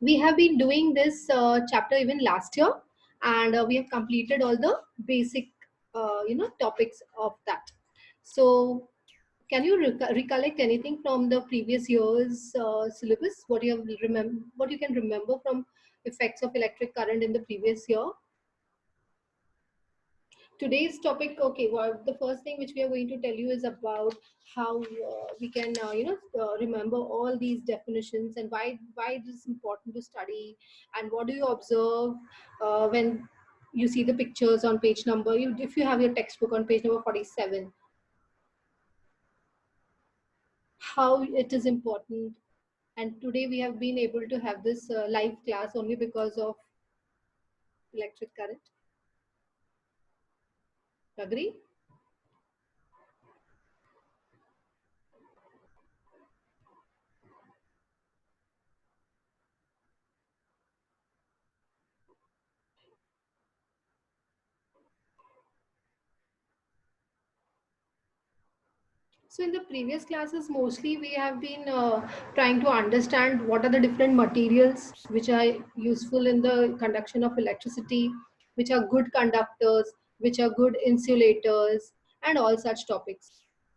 We have been doing this chapter even last year, and we have completed all the basic topics of that. So can you recollect anything from the previous year's syllabus? What you have what you can remember from effects of electric current in the previous year? Today's topic, okay, well, the first thing which we are going to tell you is about how we can remember all these definitions, and why it is important to study, and what do you observe when you see the pictures on page number, if you have your textbook on page number 47, how it is important. And today we have been able to have this live class only because of electric current. Agree? So in the previous classes, mostly we have been trying to understand what are the different materials which are useful in the conduction of electricity, which are good conductors, which are good insulators, and all such topics.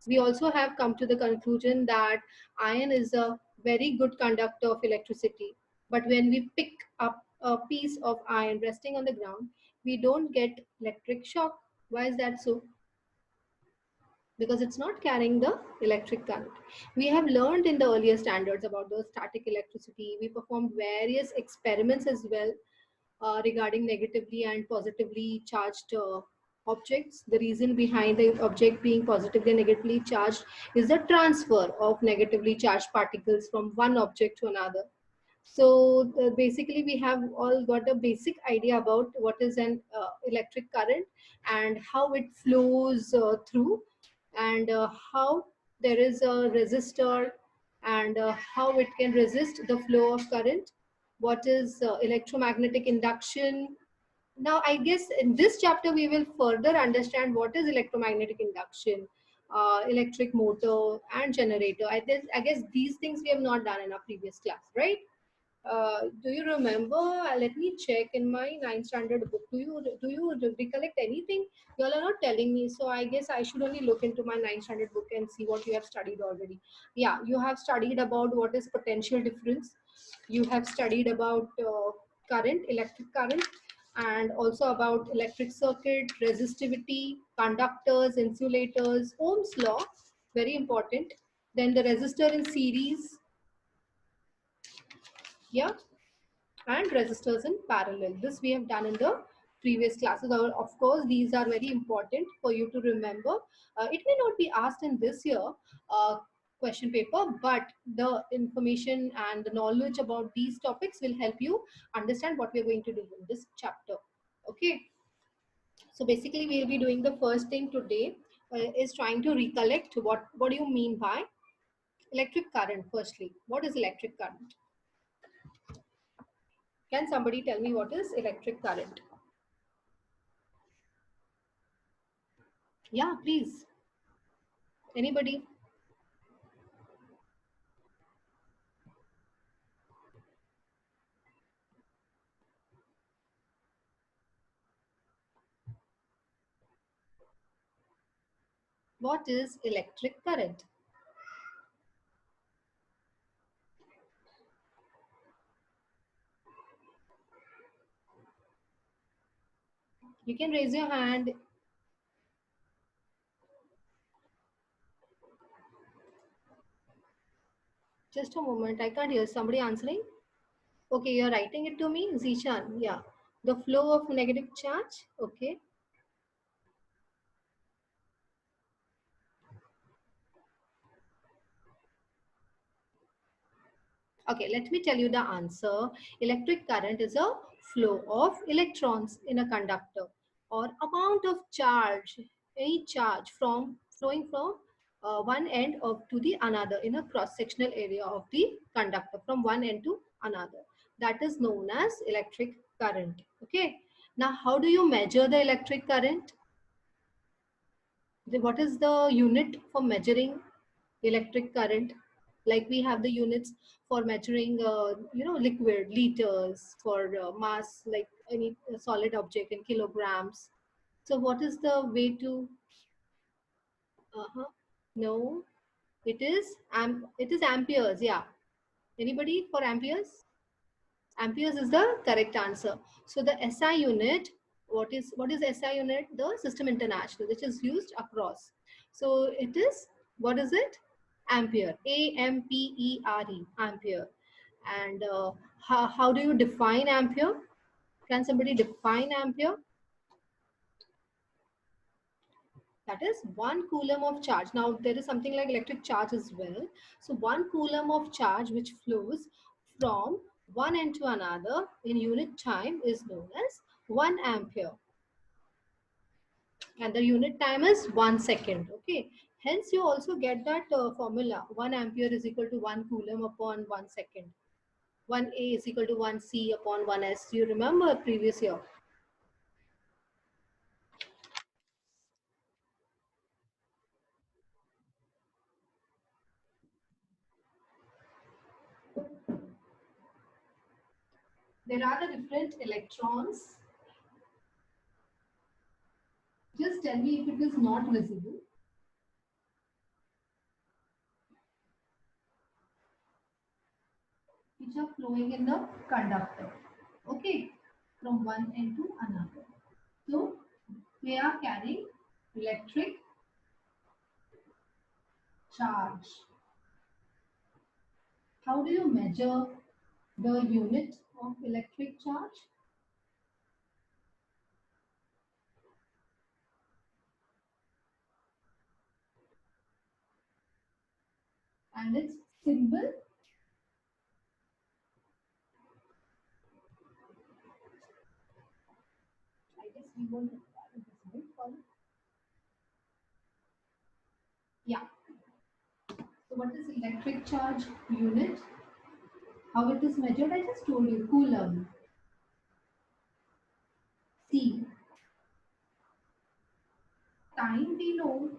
We also have come to the conclusion that iron is a very good conductor of electricity. But when we pick up a piece of iron resting on the ground, we don't get electric shock. Why is that so? Because it's not carrying the electric current. We have learned in the earlier standards about the static electricity. We performed various experiments as well regarding negatively and positively charged objects. The reason behind the object being positively and negatively charged is the transfer of negatively charged particles from one object to another. So basically, we have all got a basic idea about what is an electric current and how it flows through, and how there is a resistor, and how it can resist the flow of current. What is electromagnetic induction? Now, I guess in this chapter, we will further understand what is electromagnetic induction, electric motor, and generator. I guess these things we have not done in our previous class, right? Do you remember? Let me check in my ninth standard book. Do you recollect anything? You all are not telling me, so I guess I should only look into my ninth standard book and see what you have studied already. Yeah, you have studied about what is potential difference. You have studied about current, electric current, and also about electric circuit, resistivity, conductors, insulators, Ohm's law, very important. Then the resistor in series, yeah, and resistors in parallel. This we have done in the previous classes. Of course, these are very important for you to remember. It may not be asked in this year question paper, but the information and the knowledge about these topics will help you understand what we are going to do in this chapter. Okay. So basically, we'll be doing the first thing today is trying to recollect what do you mean by electric current. Firstly, what is electric current? Can somebody tell me what is electric current? Yeah, please. Anybody? What is electric current? You can raise your hand. Just a moment. I can't hear somebody answering. Okay, you're writing it to me, Zishan. Yeah. The flow of negative charge. Okay. Okay, let me tell you the answer. Electric current is a flow of electrons in a conductor, or amount of charge, any charge from flowing from one end of to the another in a cross-sectional area of the conductor from one end to another. That is known as electric current. Okay. Now, how do you measure the electric current? What is the unit for measuring electric current? Like we have the units for measuring, liquid, liters, for mass, like any solid object in kilograms. So what is the way to? No, it is amperes. Yeah. Anybody for amperes? Amperes is the correct answer. So the SI unit, what is SI unit? The System International, which is used across. So it is, what is it? Ampere. Ampere. Ampere. And how do you define ampere? Can somebody define ampere? That is 1 coulomb of charge. Now there is something like electric charge as well. So 1 coulomb of charge which flows from one end to another in unit time is known as 1 ampere. And the unit time is 1 second. Okay. Hence you also get that formula. 1 ampere is equal to 1 coulomb upon 1 second. 1A is equal to 1C upon 1S. You remember previous year? There are the different electrons. Just tell me if it is not visible. Which are flowing in the conductor. Okay, from one end to another. So they are carrying electric charge. How do you measure the unit of electric charge? And its symbol. I guess we won't require this symbol for it. Yeah. So what is electric charge unit? How it is measured? I just told you, coulomb. C. Time we know,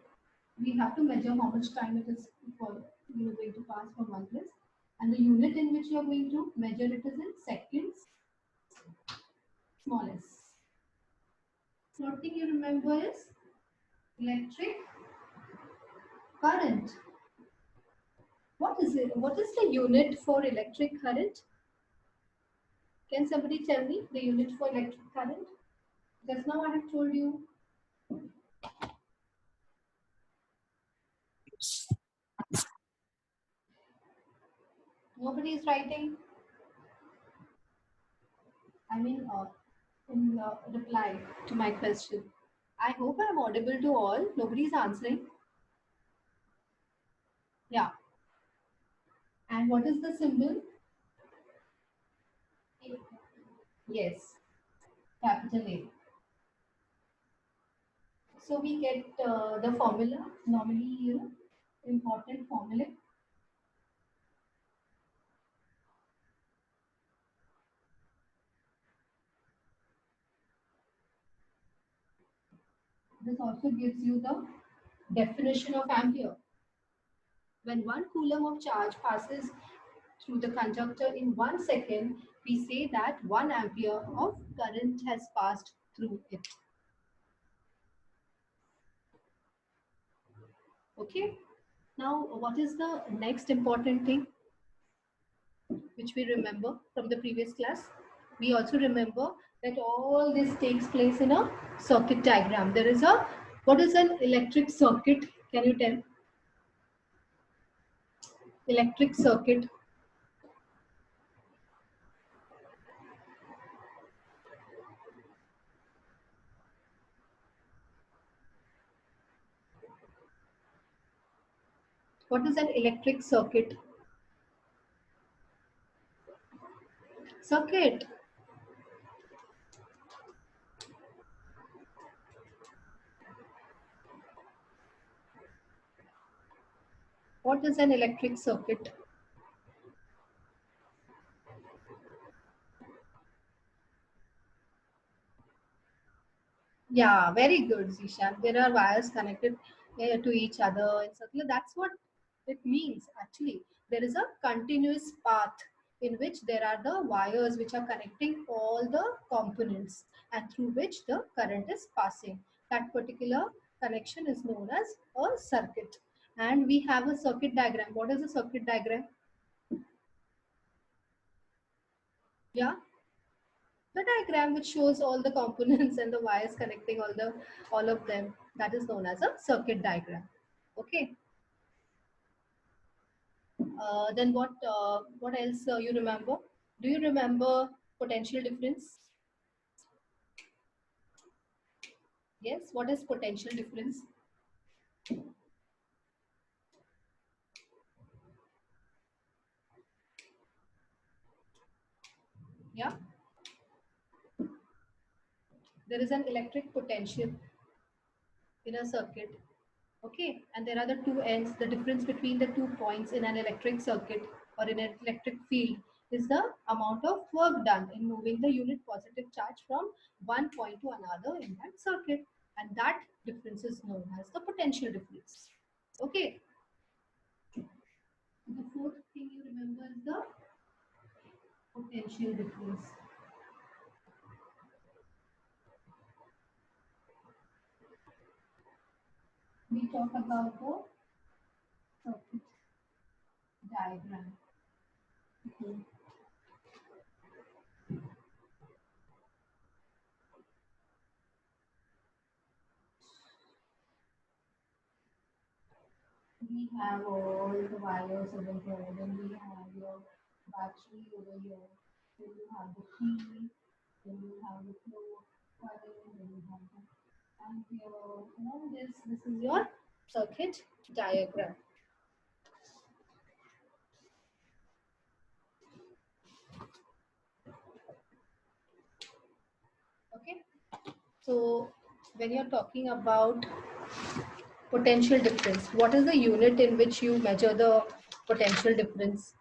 we have to measure how much time it is for going to pass from one place, and the unit in which you are going to measure it is in seconds, smallest. One thing you remember is electric current. What is it? What is the unit for electric current? Can somebody tell me the unit for electric current? Just now I have told you. Nobody is writing. I mean, in reply to my question. I hope I'm audible to all. Nobody is answering. Yeah. And what is the symbol? Yes, capital A. So we get the formula, normally, important formula. This also gives you the definition of ampere. When 1 coulomb of charge passes through the conductor in 1 second, we say that 1 ampere of current has passed through it. Okay. Now, what is the next important thing which we remember from the previous class? We also remember that all this takes place in a circuit diagram. There is a, what is an electric circuit? Can you tell? Electric circuit. What is an electric circuit? Circuit. What is an electric circuit? Yeah, very good, Zishan. There are wires connected to each other in circular. That's what it means actually. There is a continuous path in which there are the wires which are connecting all the components and through which the current is passing. That particular connection is known as a circuit. And we have a circuit diagram. What is a circuit diagram? Yeah, the diagram which shows all the components and the wires connecting all of them, that is known as a circuit diagram. Okay. Then what else you remember? Do you remember potential difference? Yes, what is potential difference? Yeah, there is an electric potential in a circuit. Okay, and there are the two ends. The difference between the 2 points in an electric circuit or in an electric field is the amount of work done in moving the unit positive charge from one point to another in that circuit. And that difference is known as the potential difference. Okay, the fourth thing you remember is the potential difference. We talk about the circuit diagram. Okay. We have all the wires over here, then we have your battery over here, then you have the key, then you have the flow, current, then you have the ampere, and all this is your circuit diagram. Okay, so when you're talking about potential difference, what is the unit in which you measure the potential difference?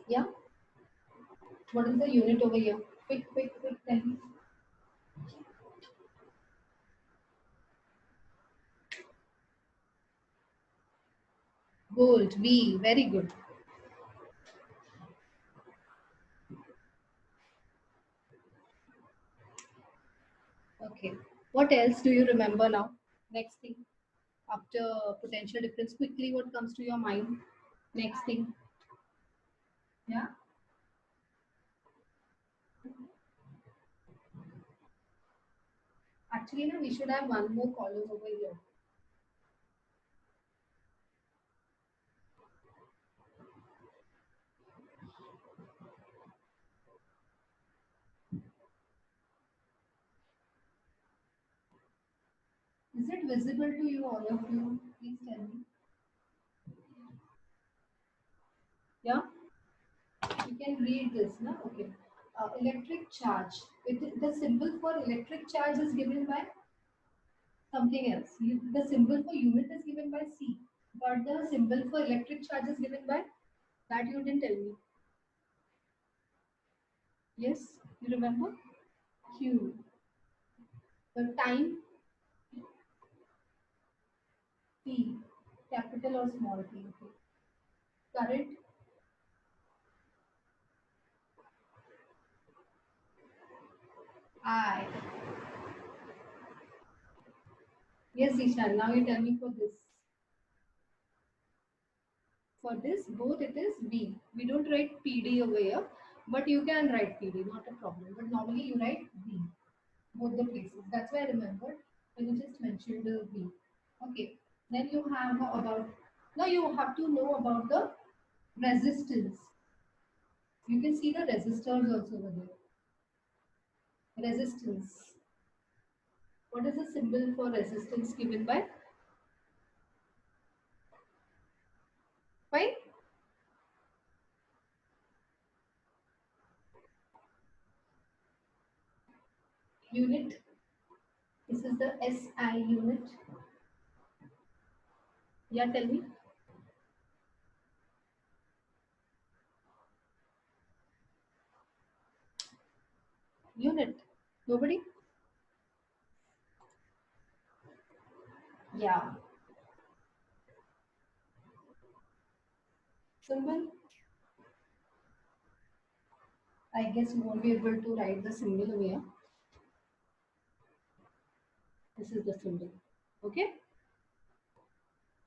Yeah, what is the unit over here? Quick, tell me. Volt, V, very good. Okay. What else do you remember now? Next thing. After potential difference, quickly what comes to your mind? Next thing. Yeah. Actually, no, we should have one more column over here. Is it visible to you, all of you? Please tell me. Yeah. You can read this, no? Okay. Electric charge. The symbol for electric charge is given by something else. The symbol for unit is given by C, but the symbol for electric charge is given by that you didn't tell me. Yes, you remember? Q. The time P, capital or small p. Okay. Current I. Yes, Ishan. Now you tell me for this. For this, both it is B. We don't write PD over here, but you can write PD, not a problem. But normally you write B, both the places. That's why I remembered when you just mentioned the B. Okay. Then you have about, now you have to know about the resistance. You can see the resistors also over there. Resistance. What is the symbol for resistance given by? Fine. Unit. This is the SI unit. Yeah, tell me. Unit. Nobody? Yeah. symbol. I guess you won't be able to write the symbol over here. This is the symbol. Okay.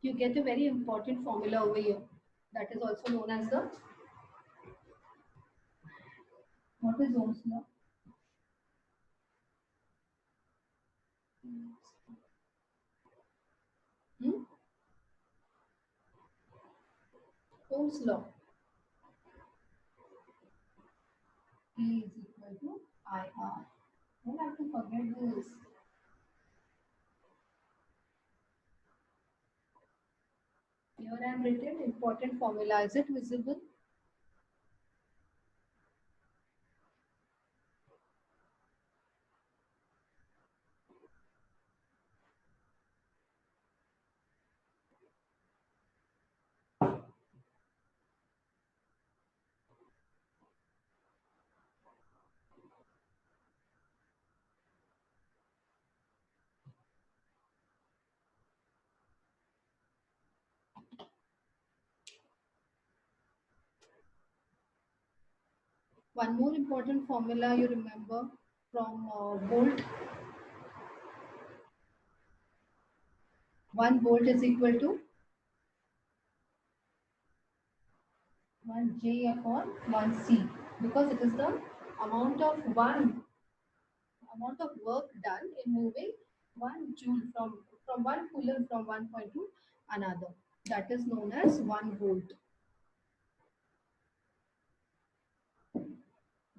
You get a very important formula over here. That is also known as the, what is Ohm's law? Hmm? Ohm's law. E is equal to IR. Don't have to forget this. Here I have written important formula. Is it visible? One more important formula you remember from volt. 1 volt is equal to 1 J upon 1 C, because it is the amount of work done in moving 1 joule from 1 coulomb from one point to another. That is known as 1 volt.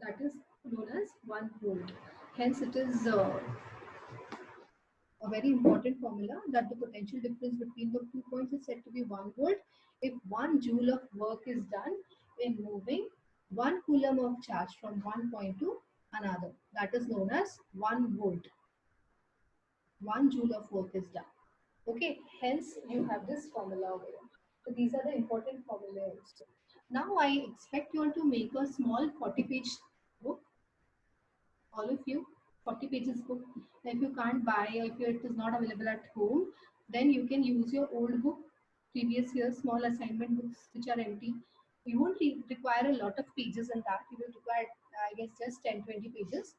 That is known as 1 volt. Hence, it is a very important formula that the potential difference between the 2 points is said to be 1 volt if 1 joule of work is done in moving 1 coulomb of charge from one point to another. That is known as 1 volt. 1 joule of work is done. Okay, hence you have this formula over here. So these are the important formulas. Now I expect you all to make a small 40-page book, all of you. 40 pages book. If you can't buy, or if it is not available at home, then you can use your old book, previous year small assignment books which are empty. You won't require a lot of pages in that. You will require, I guess, just 10-20 pages.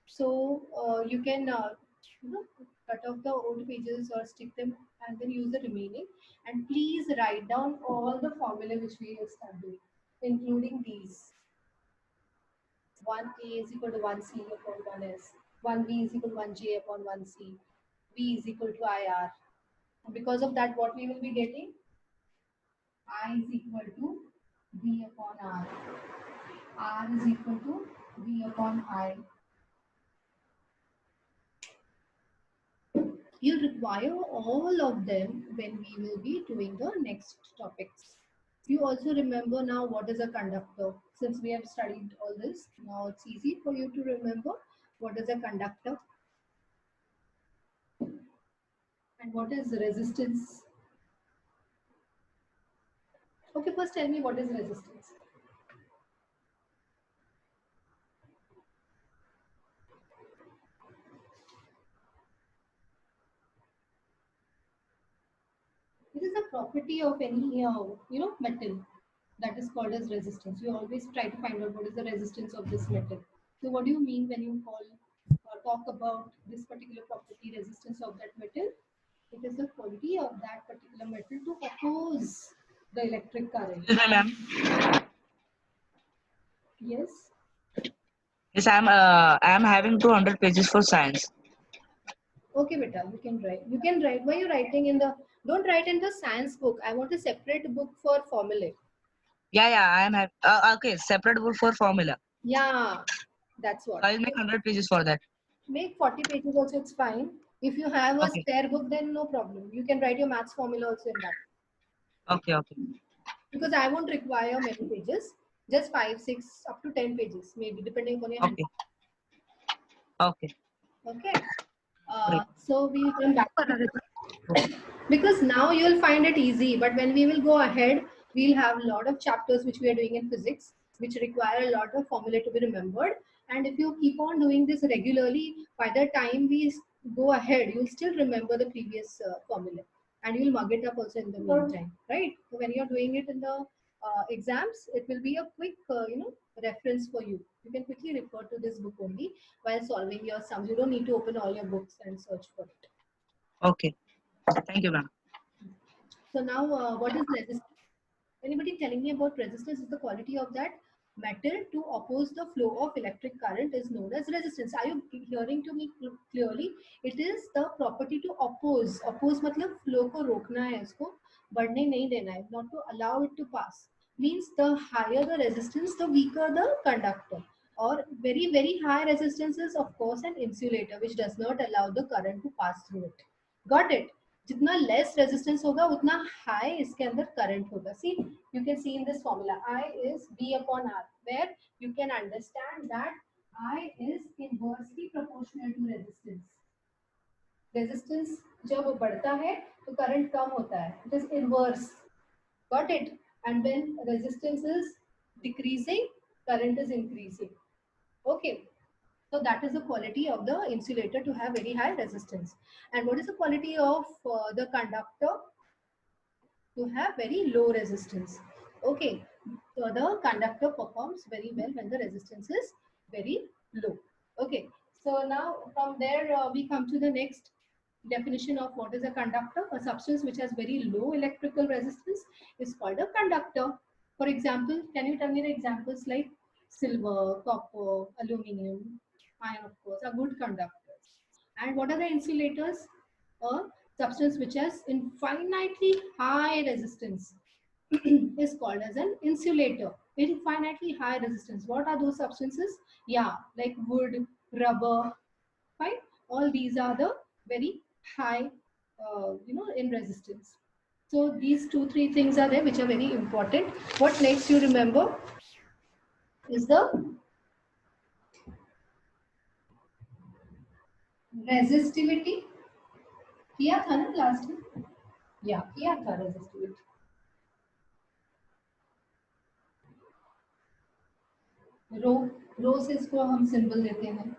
So you can cut off the old pages or stick them and then use the remaining. And please write down all the formula which we are studying, including these. 1A is equal to 1C upon 1S. 1V is equal to 1J upon 1C. V is equal to IR. Because of that, what we will be getting? I is equal to V upon R. R is equal to V upon I. You require all of them when we will be doing the next topics. You also remember now what is a conductor. Since we have studied all this, now it's easy for you to remember what is a conductor and what is resistance. Okay, first tell me what is resistance. It is a property of any metal that is called as resistance. You always try to find out what is the resistance of this metal. So what do you mean when you talk about this particular property, resistance of that metal? It is the quality of that particular metal to oppose the electric current. Excuse me, ma'am. Yes. Yes, I am having 200 pages for science. Okay, beta, you can write. You can write. Why are you writing in the? Don't write in the science book. I want a separate book for formulae. Yeah, I am okay. Separate book for formula. Yeah, that's what. I'll make 100 pages for that. Make 40 pages also, it's fine. If you have a Okay. spare book, then no problem. You can write your maths formula also in that. Okay. Because I won't require many pages, just 5, 6, up to 10 pages, maybe, depending on your hand. Okay. Okay. So we'll come back. Because now you'll find it easy, but when we will go ahead, we'll have a lot of chapters which we are doing in physics, which require a lot of formula to be remembered. And if you keep on doing this regularly, by the time we go ahead, you'll still remember the previous formula, and you'll mug it up also in the meantime, right? So when you're doing it in the exams, it will be a quick, reference for you. You can quickly refer to this book only while solving your sums. You don't need to open all your books and search for it. Okay. Thank you, ma'am. So now, what is resistance? Anybody telling me about resistance? Is the quality of that metal to oppose the flow of electric current is known as resistance. Are you hearing to me clearly? It is the property to oppose. Oppose मतलब flow को रोकना है, उसको बढ़ने नहीं देना है, not to allow it to pass. Means the higher the resistance, the weaker the conductor. Or very very high resistance is of course an insulator which does not allow the current to pass through it. Got it? जितना less resistance होगा उतना high इसके अंदर current होगा. सी you can see in this formula I is V upon R, where you can understand that I is inversely proportional to resistance. Resistance जब बढ़ता है तो करंट कम होता है. It is inverse. Got it? And when resistance is decreasing, current is increasing. Okay. So that is the quality of the insulator, to have very high resistance. And what is the quality of the conductor? To have very low resistance. Okay, so the conductor performs very well when the resistance is very low. Okay, so now from there we come to the next definition of what is a conductor. A substance which has very low electrical resistance is called a conductor. For example, can you tell me the examples like silver, copper, aluminum, iron, of course, are good conductors. And what are the insulators? A substance which has infinitely high resistance is called as an insulator. Infinitely high resistance. What are those substances? Yeah, like wood, rubber, fine. All these are the very high, in resistance. So these 2-3 things are there which are very important. What next you remember is the resistivity. किया था ना last में? या किया था resistivity. रो से इसको हम सिंबल देते हैं.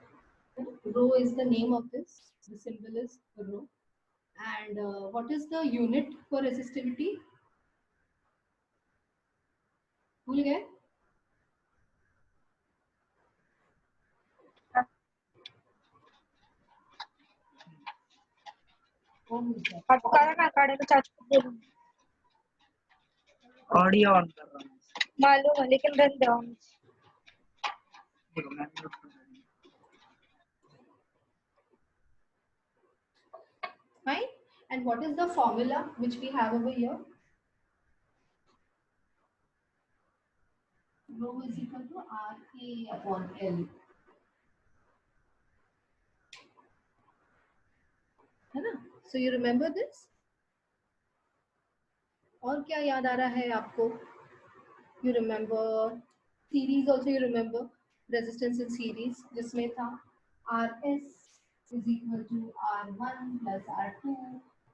Rho is the name of this. The symbol is rho. And what is the unit for resistivity? भूल गए? ऑडियो ऑन कर रहा हूँ. मालूम है लेकिन रन डाउन. देखो, मैं mute कर रहा हूँ. Fine. And what is the formula which we have over here? Rho is equal to RA upon L. है ना? So you remember this? और क्या याद आ रहा है आपको? You remember series also. You remember resistance in series जिसमें था RS is equal to R1 plus R2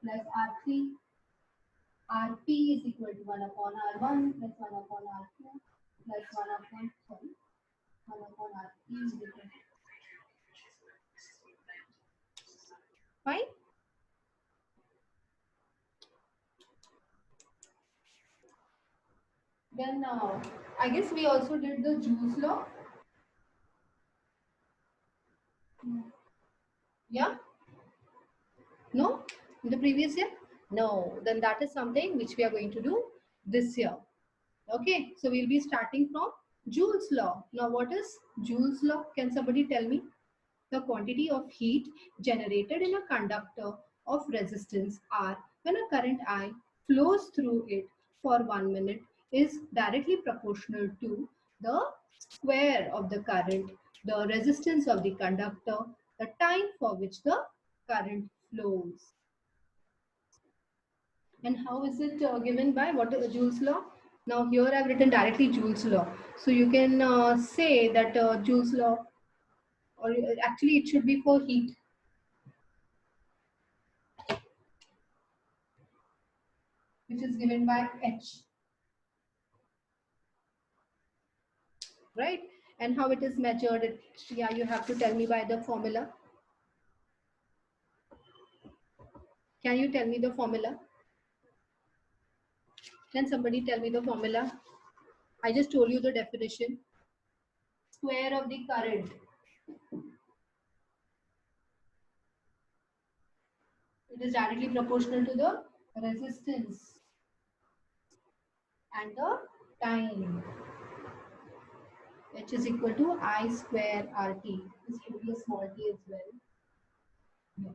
plus R3. RP is equal to 1 upon R1 plus 1 upon R2 plus 1 upon RP is equal to. Fine. Then I guess we also did the Joule's law. Yeah? No? In the previous year? No. Then that is something which we are going to do this year. Okay, so we'll be starting from Joule's law. Now what is Joule's law? Can somebody tell me? The quantity of heat generated in a conductor of resistance R when a current I flows through it for 1 minute is directly proportional to the square of the current, the resistance of the conductor, the time for which the current flows. And how is it given by what is Joule's law? Now here I've written directly Joule's law. So you can say that Joule's law, or actually it should be for heat. Which is given by H. Right? And how it is measured, yeah, you have to tell me by the formula. Can you tell me the formula? Can somebody tell me the formula? I just told you the definition. Square of the current. It is directly proportional to the resistance and the time. H is equal to I square RT. This will be a small t as well. Yeah.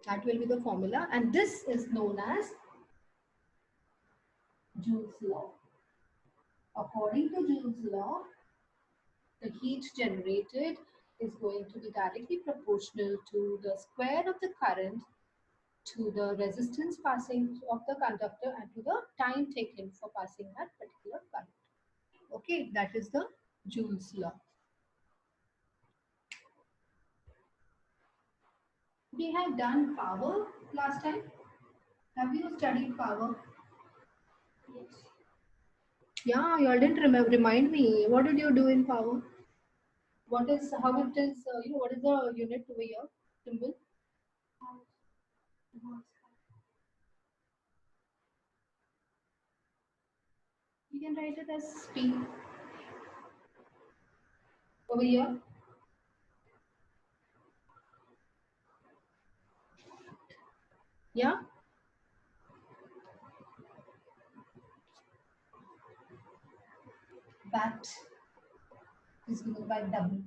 That will be the formula, and this is known as Joule's law. According to Joule's law, the heat generated is going to be directly proportional to the square of the current, to the resistance passing of the conductor, and to the time taken for passing that particular current. Okay, that is the Joule's law. We have done power last time. Have you studied power? Yes. Yeah, you all didn't remind me. What did you do in power? What is, how it is, what is the unit over here? Symbol? You can write it as P. Over here. Yeah? That is given by W.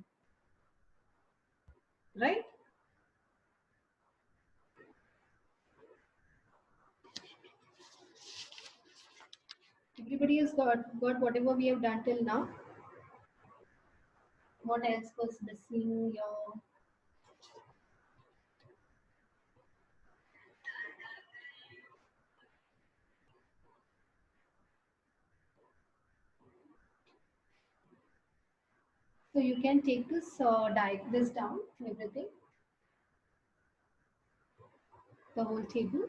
Right? Everybody has got whatever we have done till now. What else was missing here? So you can take this this down, everything, the whole table.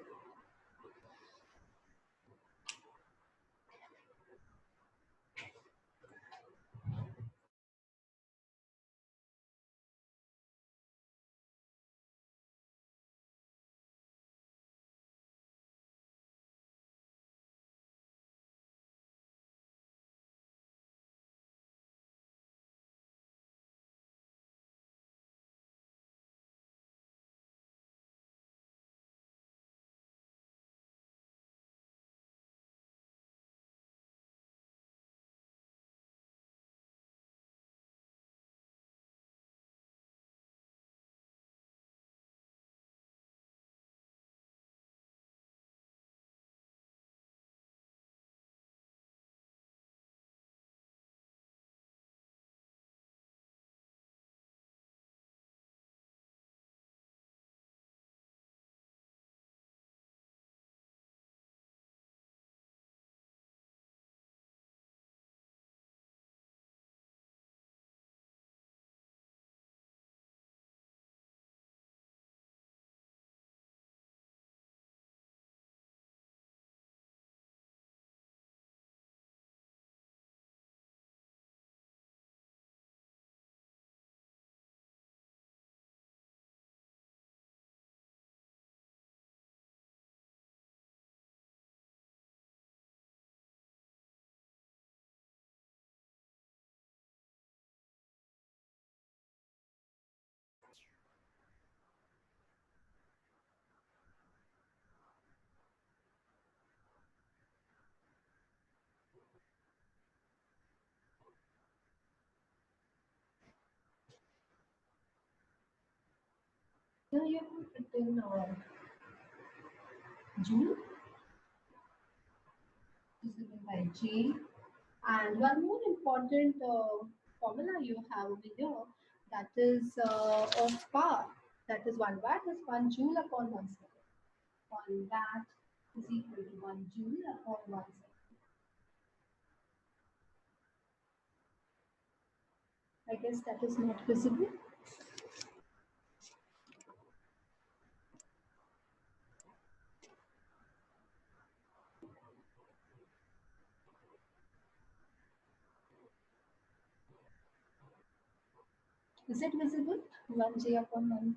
Now you have written Joule is given by J. And one more important formula you have over here, that is of power. That is 1 watt is 1 joule upon 1 second. 1 watt is equal to 1 joule upon 1 second. I guess that is not visible. Is it visible? 1 J upon 1